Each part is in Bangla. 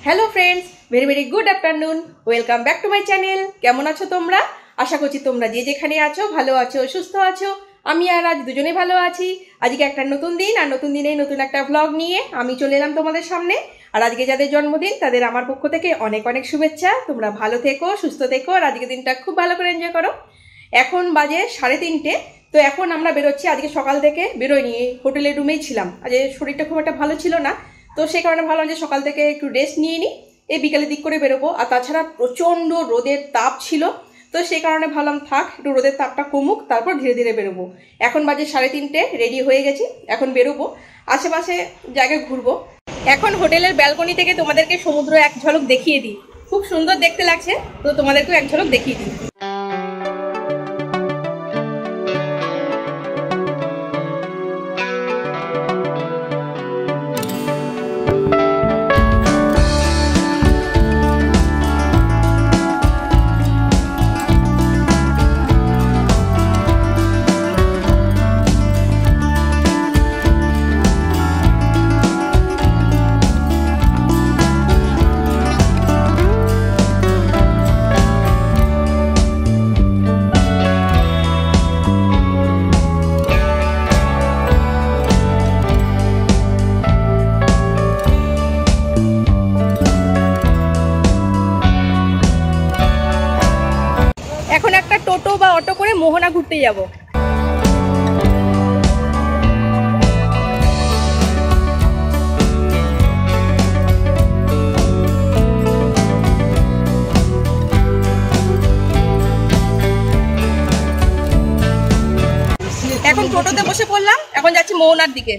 Hello friends, very very good afternoon. Welcome back to my channel. केमन आछो तोमरा? आशा करছি তোমরা যে যেখানে আছো ভালো আছো, সুস্থ আছো। আমি আর আজ দুজনে ভালো আছি। আজকে একটা নতুন দিন, আর নতুন দিনে নতুন একটা ব্লগ নিয়ে আমি চলে এলাম তোমাদের সামনে। আর আজকে যাদের জন্মদিন তাদের আমার পক্ষ থেকে অনেক অনেক শুভেচ্ছা। তোমরা ভালো থেকো, সুস্থ থেকো, আর আজকের দিনটা খুব ভালো করে এনজয় করো। এখন বাজে 3:30। তো এখন আমরা বেরোচ্ছি। আজকে সকাল থেকে বেরোইনি, হোটেলের রুমেই ছিলাম। আজকে শরীরটা খুব একটা ভালো ছিল না, তো সেই কারণে ভাবলাম যে সকাল থেকে একটু রেস্ট নিয়ে নিই, এই বিকালের দিক করে বেরোবো। আর তাছাড়া প্রচণ্ড রোদের তাপ ছিল, তো সেই কারণে ভাবলাম থাক, একটু রোদের তাপটা কমুক, তারপর ধীরে ধীরে বেরোবো। এখন বাজে 3:30, রেডি হয়ে গেছি, এখন বেরোবো, আশেপাশে জায়গায় ঘুরবো। এখন হোটেলের ব্যালকনি থেকে তোমাদেরকে সমুদ্র এক ঝলক দেখিয়ে দিই। খুব সুন্দর দেখতে লাগছে, তো তোমাদেরকেও এক ঝলক দেখিয়ে দিই। এখন একটা টোটো বা অটো করে মোহনা ঘুরতে যাব। এখন টোটোতে বসে পড়লাম, এখন যাচ্ছি মোহনার দিকে।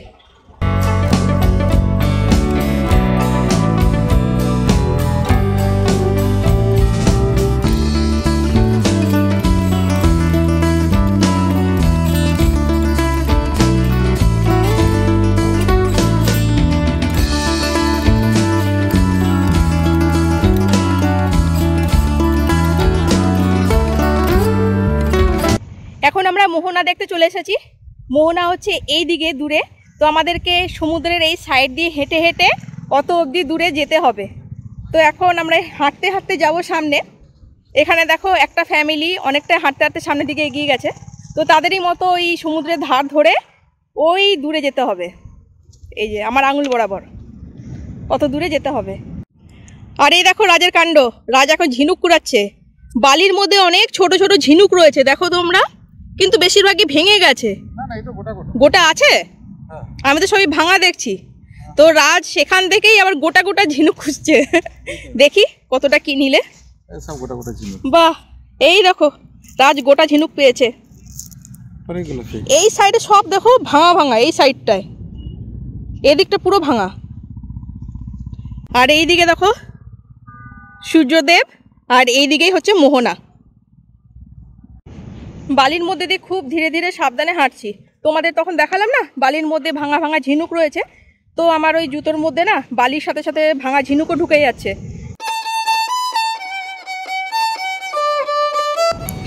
এখন আমরা মোহনা দেখতে চলে এসেছি। মোহনা হচ্ছে এই দিকে দূরে, তো আমাদেরকে সমুদ্রের এই সাইড দিয়ে হেঁটে হেঁটে অত অবধি দূরে যেতে হবে। তো এখন আমরা হাঁটতে হাঁটতে যাব সামনে। এখানে দেখো একটা ফ্যামিলি অনেকটা হাঁটতে হাঁটতে সামনের দিকে এগিয়ে গেছে, তো তাদেরই মতো ওই সমুদ্রের ধার ধরে ওই দূরে যেতে হবে। এই যে আমার আঙুল বরাবর অত দূরে যেতে হবে। আর এই দেখো রাজের কাণ্ড, রাজ এখন ঝিনুক কুড়াচ্ছে। বালির মধ্যে অনেক ছোট ছোট ঝিনুক রয়েছে, দেখো তোমরা, কিন্তু বেশিরভাগই ভেঙে গেছে। গোটা আছে? আমি তো সবই ভাঙা দেখছি। তো রাজ সেখান থেকেই আবার গোটা গোটা ঝিনুক খুঁজছে। দেখি কতটা কি নিলে। বাহ, এই দেখো রাজ গোটা ঝিনুক পেয়েছে। এই সাইডে সব দেখো ভাঙা ভাঙা, এই সাইডটায়, এদিকটা পুরো ভাঙা। আর এই দিকে দেখো সূর্যদেব, আর এই দিকেই হচ্ছে মোহনা। বালির মধ্যে দিয়ে খুব ধীরে ধীরে সাবধানে হাঁটছি। তোমাদের তখন দেখালাম না বালির মধ্যে ভাঙা ভাঙা ঝিনুক রয়েছে, তো আমার ওই জুতোর মধ্যে না বালির সাথে সাথে ভাঙা ঝিনুকও ঢুকে যাচ্ছে।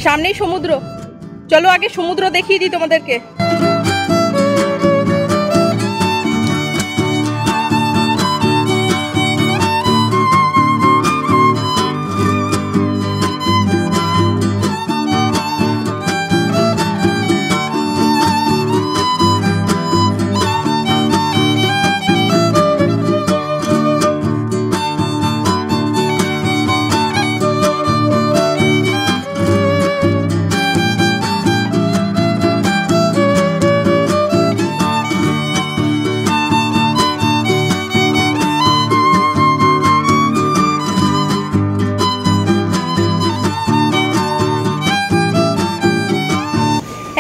সামনেই সমুদ্র, চলো আগে সমুদ্র দেখিয়ে দিই তোমাদেরকে।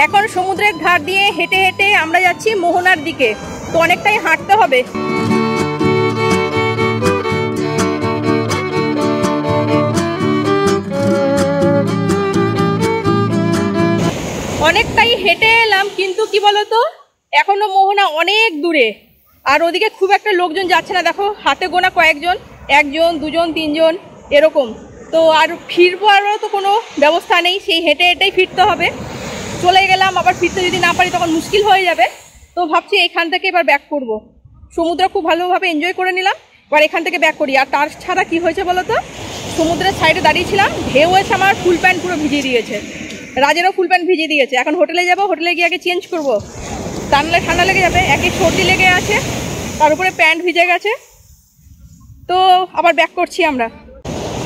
এখন সমুদ্রের ধার দিয়ে হেঁটে হেঁটে আমরা যাচ্ছি মোহনার দিকে, তো অনেকটাই হাঁটতে হবে। অনেকটাই হেঁটে এলাম, কিন্তু কি বলতো এখনো মোহনা অনেক দূরে, আর ওদিকে খুব একটা লোকজন যাচ্ছে না। দেখো হাতে গোনা কয়েকজন, একজন দুজন তিনজন এরকম। তো আর ফিরবো, আরও তো কোনো ব্যবস্থা নেই, সেই হেঁটে হেঁটেই ফিরতে হবে। চলে গেলাম, আবার ফিরতে যদি না পারি তখন মুশকিল হয়ে যাবে। তো ভাবছি এখান থেকে এবার ব্যাক করব। সমুদ্র খুব ভালোভাবে এনজয় করে নিলাম, এবার এখান থেকে ব্যাক করি। আর তার ছাড়া কি হয়েছে বলো তো, সমুদ্রের সাইডে দাঁড়িয়েছিলাম, ঢেউ এসে আমার ফুল প্যান্ট পুরো ভিজিয়ে দিয়েছে, রাজেরও ফুল প্যান্ট ভিজিয়ে দিয়েছে। এখন হোটেলে যাব, হোটেলে গিয়ে আগে চেঞ্জ করবো, তা নাহলে ঠান্ডা লেগে যাবে। একে সর্দি লেগে আছে, তার উপরে প্যান্ট ভিজে গেছে। তো আবার ব্যাক করছি আমরা।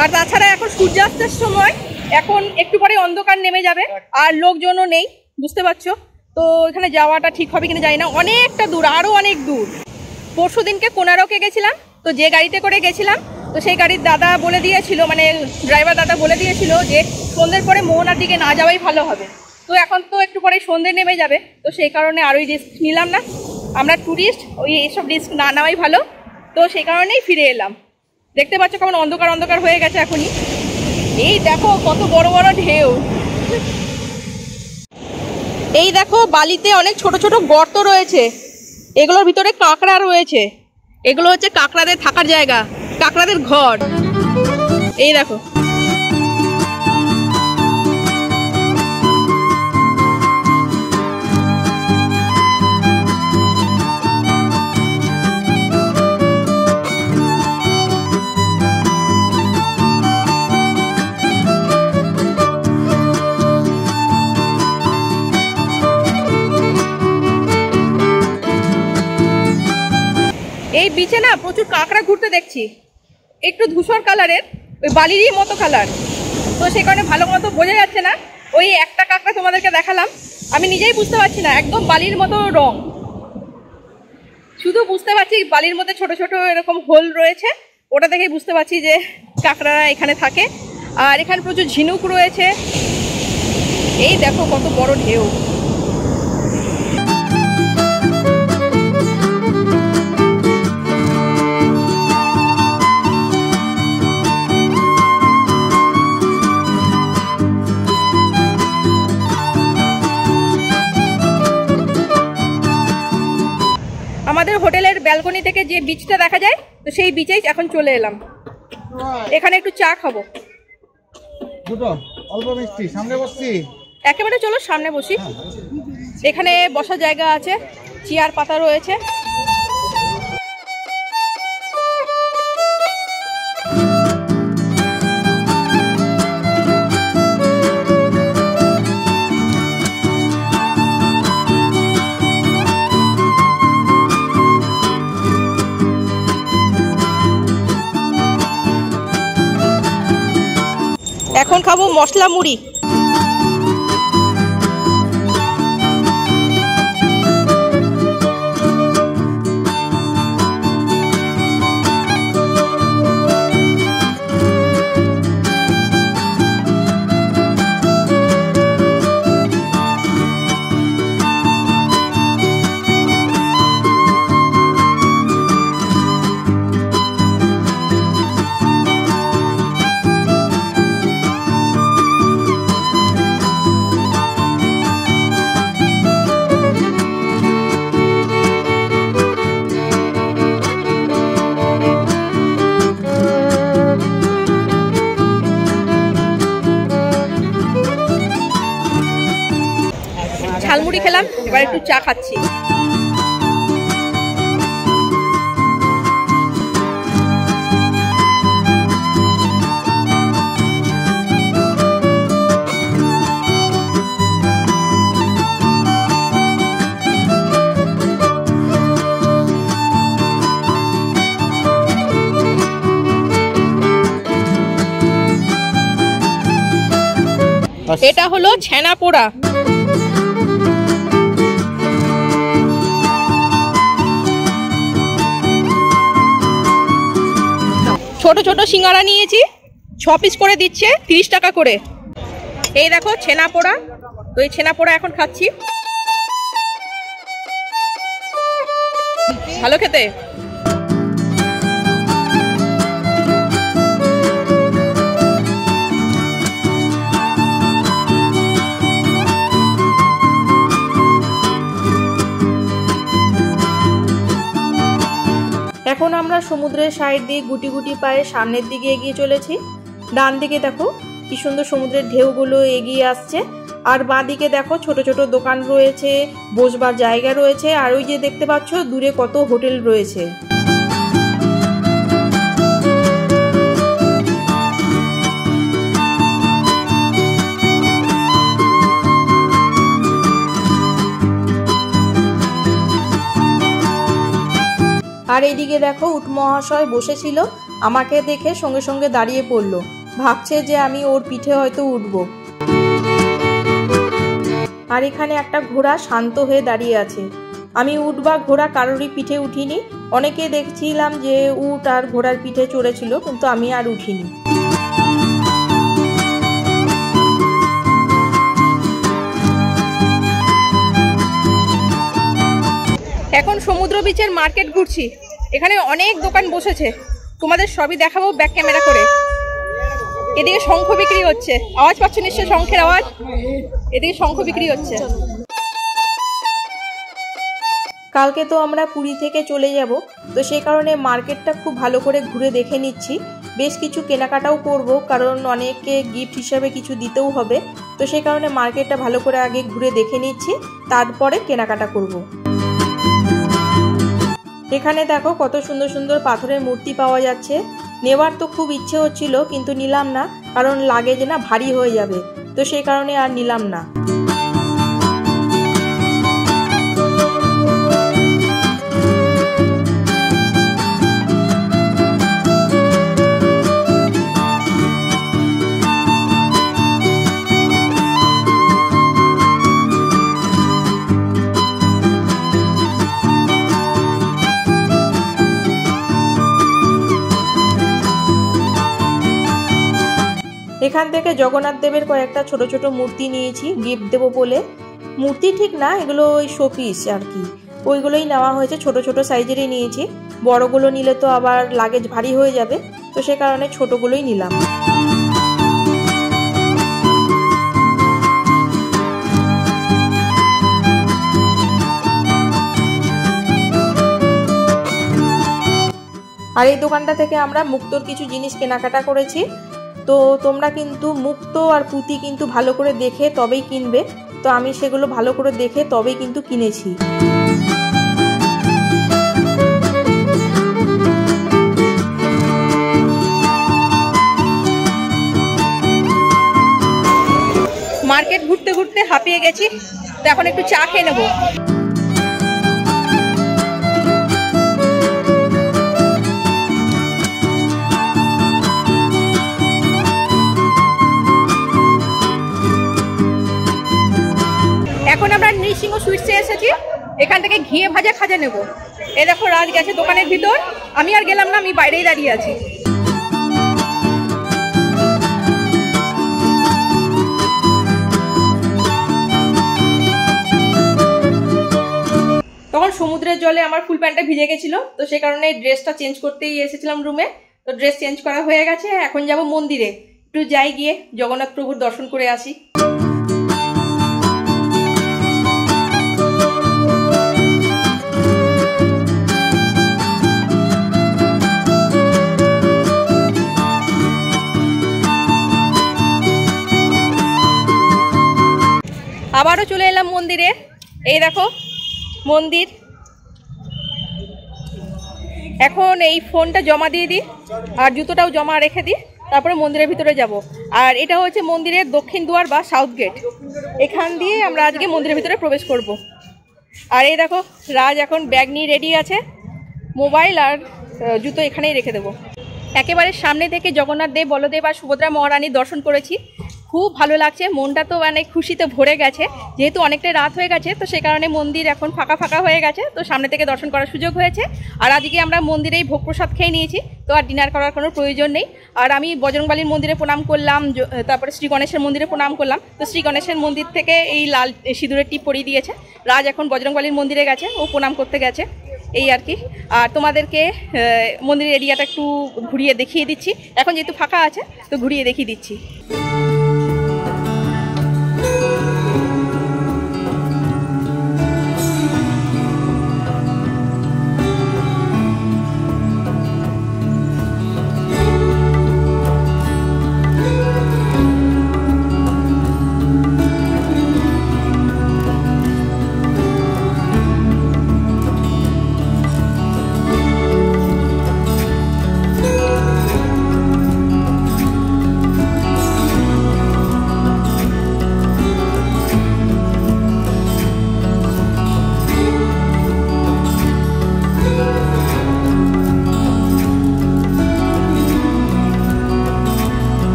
আর তাছাড়া এখন সূর্যাস্তের সময়, এখন একটু পরে অন্ধকার নেমে যাবে, আর লোকজনও নেই, বুঝতে পারছো। তো এখানে যাওয়াটা ঠিক হবে কিনা জানি না, অনেকটা দূর, আরও অনেক দূর। পরশু দিনকে কোনারকে গেছিলাম, তো যে গাড়িতে করে গেছিলাম, তো সেই গাড়ির দাদা বলে দিয়েছিল, মানে ড্রাইভার দাদা বলে দিয়েছিল যে সন্ধ্যের পরে মোহনার দিকে না যাওয়াই ভালো হবে। তো এখন তো একটু পরে সন্ধ্যে নেমে যাবে, তো সেই কারণে আর ওই রিস্ক নিলাম না। আমরা ট্যুরিস্ট, ওই এসব রিস্ক না নেওয়াই ভালো। তো সেই কারণেই ফিরে এলাম। দেখতে পাচ্ছ কেমন অন্ধকার অন্ধকার হয়ে গেছে এখনই। এই দেখো কত বড় বড় ঢেউ। এই দেখো বালিতে অনেক ছোট ছোট গর্ত রয়েছে, এগুলোর ভিতরে কাঁকড়া রয়েছে। এগুলো হচ্ছে কাঁকড়াদের থাকার জায়গা, কাঁকড়াদের ঘর। এই দেখো, এই বিচে না প্রচুর কাঁকড়া ঘুরতে দেখছি, একটু ধূসর কালারের, ওই বালিরই মতো কালার। তো সেই কারণে ভালো মতো বোঝা যাচ্ছে না। ওই একটা কাঁকড়া তোমাদেরকে দেখালাম, আমি নিজেই বুঝতে পারছি না, একদম বালির মতো রং। শুধু বুঝতে পারছি বালির মধ্যে ছোট ছোট এরকম হোল রয়েছে, ওটা দেখেই বুঝতে পারছি যে কাঁকড়ারা এখানে থাকে। আর এখানে প্রচুর ঝিনুক রয়েছে। এই দেখো কত বড় ঢেউ। আমাদের হোটেলের ব্যালকনি থেকে যে বিচটা দেখা যায়, তো সেই বিচেই এখন চলে এলাম। এখানে একটু চা খাবো। একেবারে চলো সামনে বসি, এখানে বসার জায়গা আছে, চেয়ার পাতা রয়েছে। এখন খাবো মশলা মুড়ি। ঝালমুড়ি খেলাম, এবার একটু চা খাচ্ছি। এটা হলো ছেনা পোড়া। ছোট ছোট সিঙ্গারা নিয়েছি, 6 পিস করে দিচ্ছে 30 টাকা করে। এই দেখো ছেনা পোড়া, তো এই ছেনা পোড়া এখন খাচ্ছি, ভালো খেতে। এখন আমরা সমুদ্রের সাইড দিয়ে গুটি গুটি পায়ে সামনের দিকে এগিয়ে চলেছি। ডান দিকে দেখো কি সুন্দর সমুদ্রের ঢেউগুলো এগিয়ে আসছে, আর বাঁ দিকে দেখো ছোট ছোট দোকান রয়েছে, বসবার জায়গা রয়েছে, আর ওই যে দেখতে পাচ্ছ দূরে কত হোটেল রয়েছে। আর এইদিকে দেখো উট মহাশয় বসেছিল, আমাকে দেখে সঙ্গে সঙ্গে দাঁড়িয়ে পড়লো, ভাবছে যে আমি ওর পিঠে হয়তো উঠবো। আর এখানে একটা ঘোড়া শান্ত হয়ে দাঁড়িয়ে আছে। আমি উট বা ঘোড়া কারোরই পিঠে উঠিনি। অনেকে দেখছিলাম যে উট আর ঘোড়ার পিঠে চড়েছিল, কিন্তু আমি আর উঠিনি। এখন সমুদ্র বিচের মার্কেট ঘুরছি। এখানে অনেক দোকান বসেছে, তোমাদের সবই দেখাবো ব্যাক ক্যামেরা করে। এদিকে শঙ্খ বিক্রি হচ্ছে, আওয়াজ পাচ্ছ নিশ্চয় শঙ্খের আওয়াজ। এদিকে শঙ্খ বিক্রি হচ্ছে। কালকে তো আমরা পুরী থেকে চলে যাব, তো সেই কারণে মার্কেটটা খুব ভালো করে ঘুরে দেখে নিচ্ছি। বেশ কিছু কেনাকাটাও করব, কারণ অনেককে গিফট হিসাবে কিছু দিতেও হবে। তো সেই কারণে মার্কেটটা ভালো করে আগে ঘুরে দেখে নিচ্ছি, তারপরে কেনাকাটা করব। এখানে দেখো কত সুন্দর সুন্দর পাথরের মূর্তি পাওয়া যাচ্ছে। নেওয়ার তো খুব ইচ্ছে হচ্ছিল, কিন্তু নিলাম না, কারণ লাগেজ না ভারী হয়ে যাবে, তো সেই কারণে আর নিলাম না। এখান থেকে জগন্নাথ দেবের কয়েকটা ছোট ছোট মূর্তি নিয়েছি গিফট দেবো বলে। মূর্তি ঠিক না, এগুলো ওই শোপিস আর কি, ওইগুলোই নেওয়া হয়েছে। ছোট ছোট সাইজেরই নিয়েছি, বড়গুলো নিলে তো আবার লাগেজ ভারী হয়ে যাবে, তো সে কারণে ছোটগুলোই নিলাম। আর এই দোকানটা থেকে আমরা মুক্তোর কিছু জিনিস কেনাকাটা করেছি। তো তোমরা কিন্তু মুক্তো আর পুঁতি কিন্তু ভালো করে দেখে তবেই কিনবে। তো আমি সেগুলো ভালো করে দেখে তবেই কিন্তু কিনেছি। মার্কেট ঘুরতে ঘুরতে হাঁপিয়ে গেছি, তো এখন একটু চা খেয়ে নেবো। এখন আমরা নৃসিংহ সুইটসে এসেছি, এখান থেকে ঘিয়ে ভাজা খাজা নেব। এই দেখো রাজ গেছে দোকানের ভিতর, আমি আর গেলাম না, আমি বাইরেই দাঁড়িয়ে আছি। তখন সমুদ্রের জলে আমার ফুল প্যান্টটা ভিজে গেছিল, তো সেই কারণে ড্রেসটা চেঞ্জ করতেই এসেছিলাম রুমে। তো ড্রেস চেঞ্জ করা হয়ে গেছে, এখন যাব মন্দিরে। একটু যাই, গিয়ে জগন্নাথ প্রভুর দর্শন করে আসি। আবারও চলে এলাম মন্দিরে। এই দেখো মন্দির। এখন এই ফোনটা জমা দিয়ে দিই, আর জুতোটাও জমা রেখে দিই, তারপরে মন্দিরের ভিতরে যাব। আর এটা হচ্ছে মন্দিরের দক্ষিণ দুয়ার বা সাউথ গেট। এখান দিয়ে আমরা আজকে মন্দিরের ভিতরে প্রবেশ করব। আর এই দেখো রাজ এখন ব্যাগ নিয়ে রেডি আছে, মোবাইল আর জুতো এখানেই রেখে দেবো। একেবারে সামনে থেকে জগন্নাথ দেব, বলদেব আর সুভদ্রা মহারানীর দর্শন করেছি। খুব ভালো লাগছে, মনটা তো মানে খুশিতে ভরে গেছে। যেহেতু অনেকটাই রাত হয়ে গেছে, তো সেই কারণে মন্দির এখন ফাঁকা ফাঁকা হয়ে গেছে, তো সামনে থেকে দর্শন করার সুযোগ হয়েছে। আর আজকে আমরা মন্দিরেই ভোগ প্রসাদ খেয়ে নিয়েছি, তো আর ডিনার করার কোনো প্রয়োজন নেই। আর আমি বজরংবলীর মন্দিরে প্রণাম করলাম, তারপরে শ্রী গণেশের মন্দিরে প্রণাম করলাম। তো শ্রী গণেশের মন্দির থেকে এই লাল সিঁদুরের টিপ পরিয়ে দিয়েছে। রাজ এখন বজরংবলীর মন্দিরে গেছে, ও প্রণাম করতে গেছে, এই আর কি। আর তোমাদেরকে মন্দিরের এরিয়াটা একটু ঘুরিয়ে দেখিয়ে দিচ্ছি, এখন যেহেতু ফাঁকা আছে তো ঘুরিয়ে দেখিয়ে দিচ্ছি।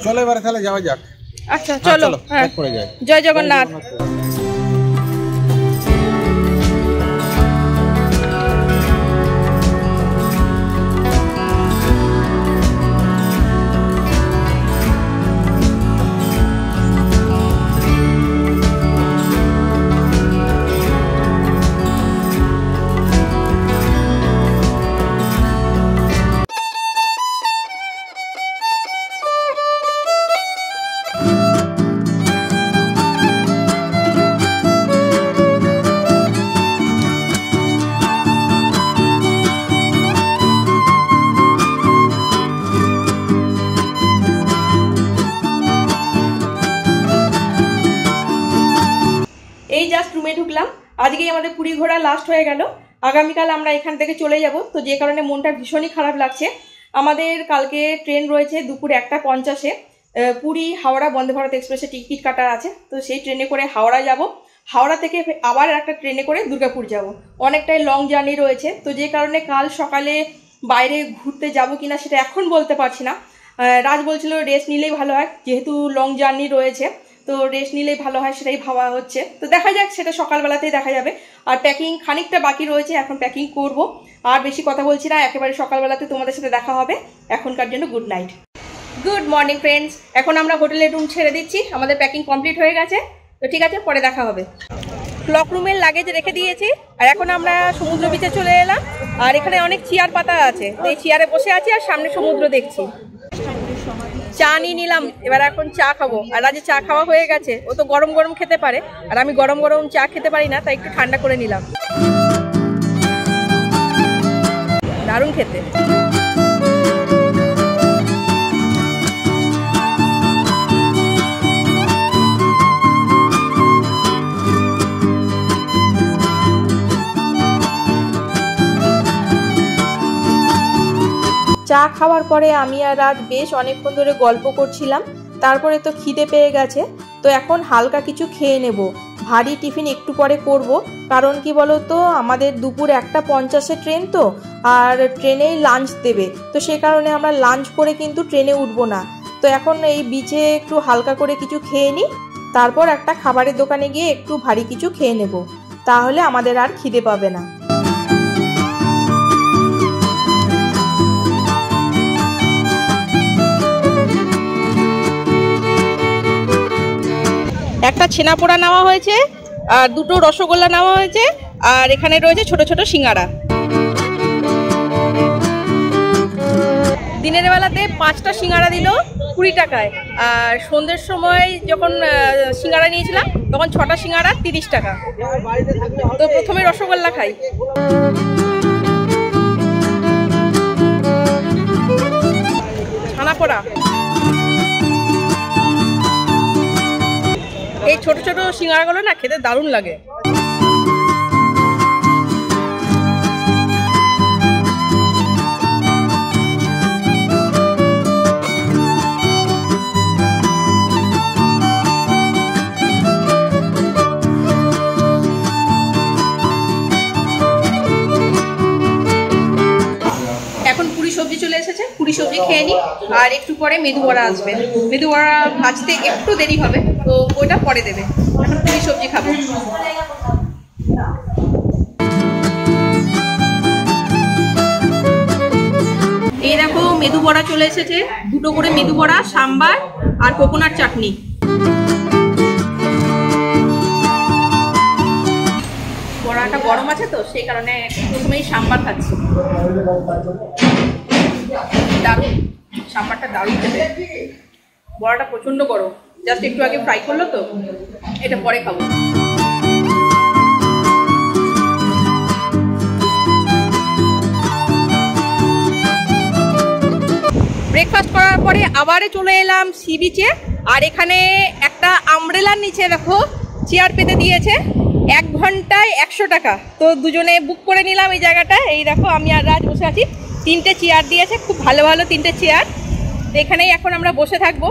চলো এবারে তাহলে যাওয়া যাক। আচ্ছা চলো, হ্যাঁ পড়ে যাই। জয় জগন্নাথ। এই জাস্ট রুমে ঢুকলাম। আজকেই আমাদের পুরী ঘোরা লাস্ট হয়ে গেল। আগামীকাল আমরা এখান থেকে চলে যাব, তো যে কারণে মনটা ভীষণই খারাপ লাগছে। আমাদের কালকে ট্রেন রয়েছে দুপুর 1:50-এ, পুরী হাওড়া বন্দে ভারত এক্সপ্রেসে টিকিট কাটা আছে। তো সেই ট্রেনে করে হাওড়া যাব, হাওড়া থেকে আবার একটা ট্রেনে করে দুর্গাপুর যাব। অনেকটাই লং জার্নি রয়েছে, তো যে কারণে কাল সকালে বাইরে ঘুরতে যাব কিনা সেটা এখন বলতে পারছি না। রাজ বলছিল রেস্ট নিলেই ভালো হয়, যেহেতু লং জার্নি রয়েছে তো রেস্ট নিলেই ভালো হয়, সেটাই ভাবা হচ্ছে। তো দেখা যাক, সেটা সকালবেলাতেই দেখা যাবে। আর প্যাকিং খানিকটা বাকি রয়েছে, এখন প্যাকিং করব। আর বেশি কথা বলছি না, একেবারে সকালবেলাতে তোমাদের সাথে দেখা হবে। এখনকার জন্য good night. Good morning friends, এখন আমরা হোটেলের রুম ছেড়ে দিচ্ছি, আমাদের প্যাকিং কমপ্লিট হয়ে গেছে। তো ঠিক আছে, পরে দেখা হবে। ক্লক রুমের লাগেজ রেখে দিয়েছি, আর এখন আমরা সমুদ্র বিচে চলে এলাম। আর এখানে অনেক চেয়ার পাতা আছে, তো এই চেয়ারে বসে আছি আর সামনে সমুদ্র দেখছি। চা নিয়ে নিলাম, এবার এখন চা খাবো। আর রাজে চা খাওয়া হয়ে গেছে, ও তো গরম গরম খেতে পারে, আর আমি গরম গরম চা খেতে পারি না, তাই একটু ঠান্ডা করে নিলাম। দারুণ খেতে। চা খাওয়ার পরে আমি আর রাজ বেশ অনেকক্ষণ ধরে গল্প করছিলাম। তারপরে তো খিদে পেয়ে গেছে, তো এখন হালকা কিছু খেয়ে নেব। ভারী টিফিন একটু পরে করব, কারণ কি বলো তো, আমাদের দুপুর 1:50-এ ট্রেন, তো আর ট্রেনেই লাঞ্চ দেবে। তো সে কারণে আমরা লাঞ্চ করে কিন্তু ট্রেনে উঠবো না। তো এখন এই বিচে একটু হালকা করে কিছু খেয়ে নিই, তারপর একটা খাবারের দোকানে গিয়ে একটু ভারী কিছু খেয়ে নেব, তাহলে আমাদের আর খিদে পাবে না। একটা ছেনা পোড়া নেওয়া হয়েছে, আর দুটো রসগোল্লা নেওয়া হয়েছে, আর এখানে রয়েছে ছোট ছোট সিঙ্গারা। দিনের বেলাতে 5টা সিঙ্গারা দিল 20 টাকায়, আর সন্ধ্যের সময় যখন সিঙ্গারা নিয়েছিলাম তখন 6টা সিঙ্গারা 30 টাকা। তো প্রথমে রসগোল্লা খাই। ছানা পোড়া, এই ছোট ছোট সিঙ্গারাগুলো না খেতে দারুণ লাগে। এখন পুরি সবজি চলে এসেছে, পুরি সবজি খেয়ে নিই, আর একটু পরে মেদু বড়া আসবে। মেদু বড়া ভাজতে একটু দেরি হবে, তো ওইটা পরে দেবে। এখন পুরি সবজি খাবো। এই দেখো মেদু বড়া চলে এসেছে, দুটো করে মেদু বড়া, সাম্বার আর কোকোনাট চাটনি। বড়াটা গরম আছে তো সেই কারণে প্রথমেই সাম্বার খাচ্ছি। দারুণ, সাম্বারটা দারুণ খেতে। বড়াটা প্রচন্ড গরম, জাস্ট একটু আগে ফ্রাই করলো তো, এটা পরে খাবো। ব্রেকফাস্ট করার পরে আবারও চলে এলাম সি বিচে। আর এখানে একটা আমব্রেলার নিচে দেখো চেয়ার পেতে দিয়েছে, 1 ঘন্টায় 100 টাকা। তো দুজনে বুক করে নিলাম এই জায়গাটা। এই দেখো আমি আর রাজ বসে আছি, 3টে চেয়ার দিয়েছে, খুব ভালো ভালো 3টে চেয়ার। এখানেই এখন আমরা বসে থাকবো।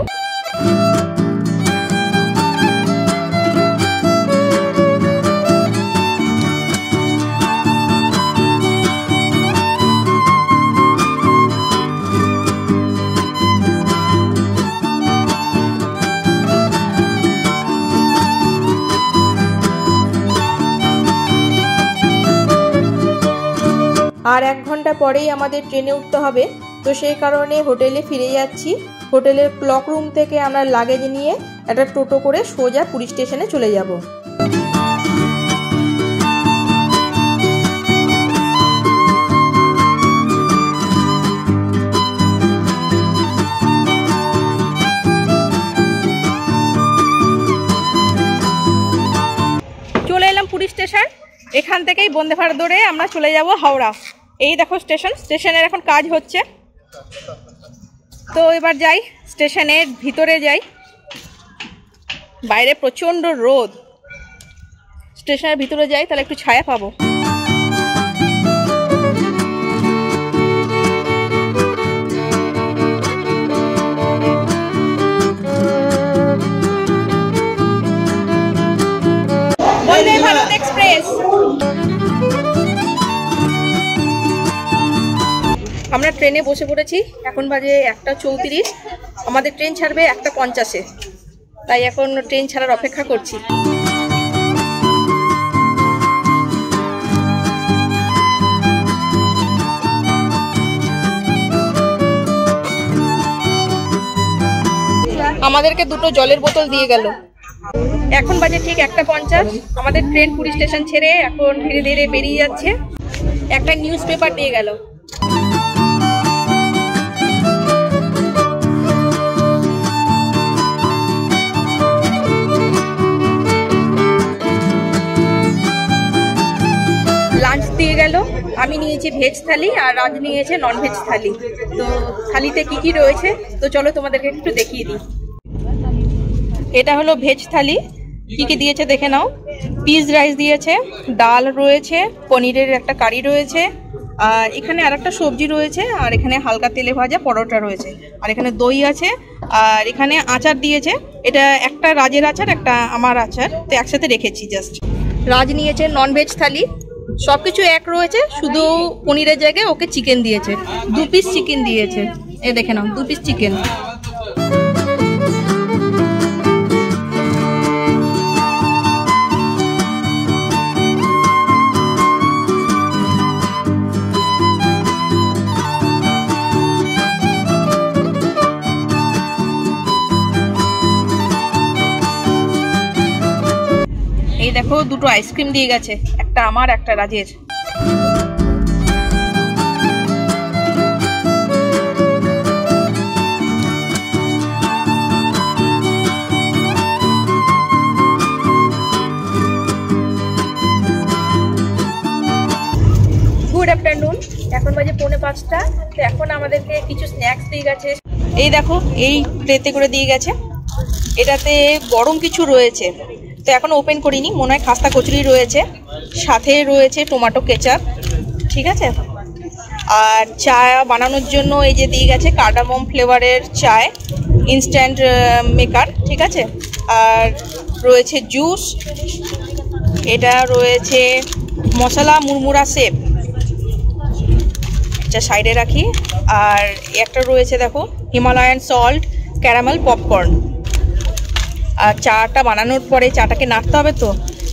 আর 1 ঘন্টা পরেই আমাদের ট্রেনে উঠতে হবে। তো সেই কারণে হোটেলে ফিরে যাচ্ছি। হোটেলের ক্লক রুম থেকে আমরা লাগেজ নিয়ে একটা টোটো করে সোজা পুরী স্টেশনে চলে যাব। চলে এলাম পুরী স্টেশন। এখান থেকেই বন্দে ভারত ধরে আমরা চলে যাব হাওড়া। এই দেখো স্টেশনের এখন কাজ হচ্ছে। তো এবার যাই, স্টেশনের ভিতরে যাই। বাইরে প্রচণ্ড রোদ, স্টেশনের ভিতরে যাই তাহলে একটু ছায়া পাবো। বন্দে ভারত এক্সপ্রেস। আমরা ট্রেনে বসে পড়েছি। এখন বাজে 1:34। আমাদের ট্রেন ছাড়বে 1:50-এ, তাই এখন ট্রেন ছাড়ার অপেক্ষা করছি। আমাদেরকে 2টো জলের বোতল দিয়ে গেল। এখন বাজে ঠিক 1:50। আমাদের ট্রেন পুরী স্টেশন ছেড়ে এখন ধীরে ধীরে বেরিয়ে যাচ্ছে। একটা নিউজ পেপার দিয়ে গেল। লাঞ্চ দিয়ে গেল। আমি নিয়েছি ভেজ থালি আর রাজ নিয়েছে নন ভেজ থালি। তো থালিতে কি কি রয়েছে তো চলো তোমাদেরকে একটু দেখিয়ে দিই। এটা হলো ভেজ থালি। কি কি দিয়েছে দেখে নাও। পিস রাইস দিয়েছে, ডাল রয়েছে, পনিরের একটা কারি রয়েছে, আর এখানে আর একটা সবজি রয়েছে, আর এখানে হালকা তেলে ভাজা পরোটা রয়েছে, আর এখানে দই আছে, আর এখানে আচার দিয়েছে। এটা একটা রাজের আচার, একটা আমার আচার, তো একসাথে রেখেছি জাস্ট। রাজ নিয়েছে নন ভেজ থালি। সব কিছু এক রয়েছে, শুধু পনিরের জায়গায় ওকে চিকেন দিয়েছে। 2 পিস চিকেন দিয়েছে। এ দেখে নাও, 2 পিস চিকেন। এই দেখো 2টো আইসক্রিম দিয়ে গেছে, একটা আমার একটা রাজের। Good afternoon. এখন বাজে 4:45। তো এখন আমাদেরকে কিছু স্ন্যাক্স দিয়ে গেছে। এই দেখো, এই ট্রেতে করে দিয়ে গেছে। এটাতে গরম কিছু রয়েছে, তো এখন ওপেন করিনি। মনে হয় খাস্তা কচুরি রয়েছে, সাথে রয়েছে টমেটো কেচাপ, ঠিক আছে। আর চা বানানোর জন্য এই যে দিয়ে গেছে কার্ডামম ফ্লেভারের চায়, ইনস্ট্যান্ট মেকার, ঠিক আছে। আর রয়েছে জুস, এটা রয়েছে মশলা মুড়মুড়া সেপ, এটা সাইডে রাখি। আর একটা রয়েছে দেখো হিমালয়ান সল্ট ক্যারামেল পপকর্ন। আর চাটা বানানোর পরে চাটাকে নাড়তে হবে, তো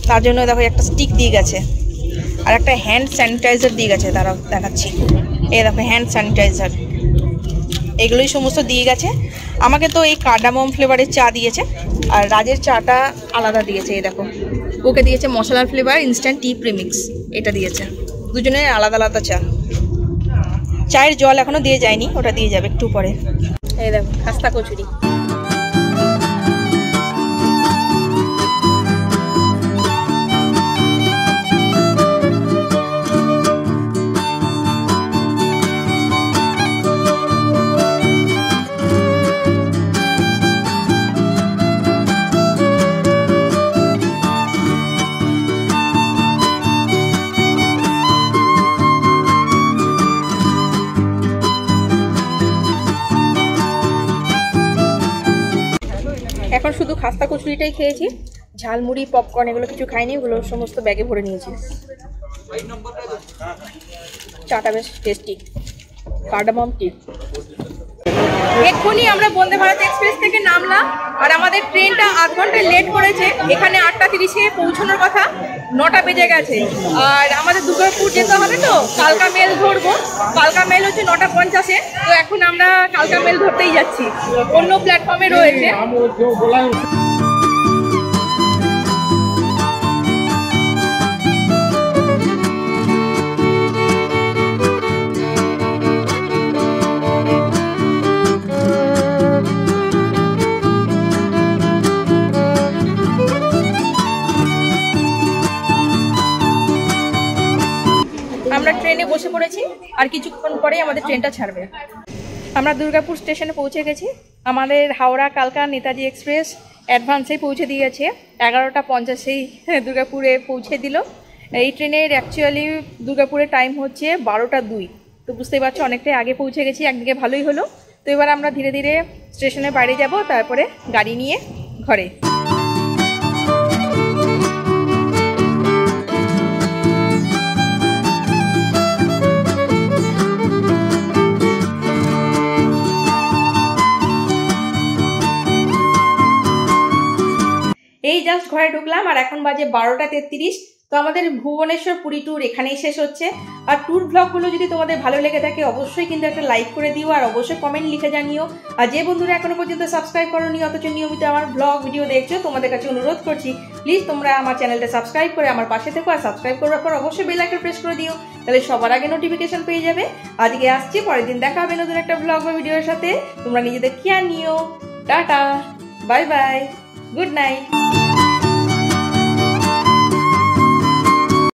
তার জন্য দেখো একটা স্টিক দিয়ে গেছে, আর একটা হ্যান্ড স্যানিটাইজার দিয়ে গেছে। তারা দেখাচ্ছি, এই দেখো হ্যান্ড স্যানিটাইজার, এগুলোই সমস্ত দিয়ে গেছে। আমাকে তো এই কার্ডামম ফ্লেভারের চা দিয়েছে, আর রাজের চাটা আলাদা দিয়েছে। এই দেখো, ওকে দিয়েছে মশলার ফ্লেভার ইনস্ট্যান্ট টি প্রিমিক্স, এটা দিয়েছে। দুজনের আলাদা আলাদা চা। চায়ের জল এখনো দিয়ে যায়নি, ওটা দিয়ে যাবে একটু পরে। এই দেখো খাস্তা কচুরি। এখন শুধু খাস্তা কচুরিটাই খেয়েছি, ঝালমুড়ি পপকর্ন এগুলো কিছু খাইনি, ওগুলো সমস্ত ব্যাগে ভরে নিয়েছি। চাটা বেশ টেস্টি, কার্ডামম টি। এক্ষুনি আমরা বন্দে ভারত এক্সপ্রেস থেকে নামলাম, আর আমাদের ট্রেনটা আধ ঘন্টা লেট করেছে। এখানে 8:30-এ পৌঁছানোর কথা, 9টা বেজে গেছে। আর আমাদের দুর্গাপুর যেতে হবে, তো কালকা মেল ধরবো। কালকা মেল হচ্ছে 9:50-এ। তো এখন আমরা কালকা মেল ধরতেই যাচ্ছি, অন্য প্ল্যাটফর্মে রয়েছে। আমরা ট্রেনে বসে পড়েছি, আর কিছুক্ষণ পরেই আমাদের ট্রেনটা ছাড়বে। আমরা দুর্গাপুর স্টেশনে পৌঁছে গেছি। আমাদের হাওড়া কালকা নেতাজি এক্সপ্রেস অ্যাডভান্সেই পৌঁছে দিয়েছে, 11:50-এই দুর্গাপুরে পৌঁছে দিল। এই ট্রেনের অ্যাকচুয়ালি দুর্গাপুরের টাইম হচ্ছে 12:02। তো বুঝতেই পারছো অনেকটাই আগে পৌঁছে গেছি, একদিকে ভালোই হলো। তো এবার আমরা ধীরে ধীরে স্টেশনের বাইরে যাব, তারপরে গাড়ি নিয়ে ঘরে। এই জাস্ট ঘরে ঢুকলাম, আর এখন বাজে 12:33। তো আমাদের ভুবনেশ্বর পুরী ট্যুর এখানেই শেষ হচ্ছে। আর ট্যুর ব্লগগুলো যদি তোমাদের ভালো লেগে থাকে, অবশ্যই কিন্তু একটা লাইক করে দিও, আর অবশ্যই কমেন্ট লিখে জানিও। আর যে বন্ধুরা এখনো পর্যন্ত সাবস্ক্রাইব করোনি, অথচ নিয়মিত আমার ব্লগ ভিডিও দেখছো, তোমাদের কাছে অনুরোধ করছি, প্লিজ তোমরা আমার চ্যানেলটা সাবস্ক্রাইব করে আমার পাশে থেকো। আর সাবস্ক্রাইব করার পর অবশ্যই বেল আইকন প্রেস করে দিও, তাহলে সবার আগে নোটিফিকেশন পেয়ে যাবে। আজকে আসছি, পরের দিন দেখা হবে নতুন একটা ব্লগ বা ভিডিওর সাথে। তোমরা নিজেদের খেয়াল নিও। Tata, bye bye, good night.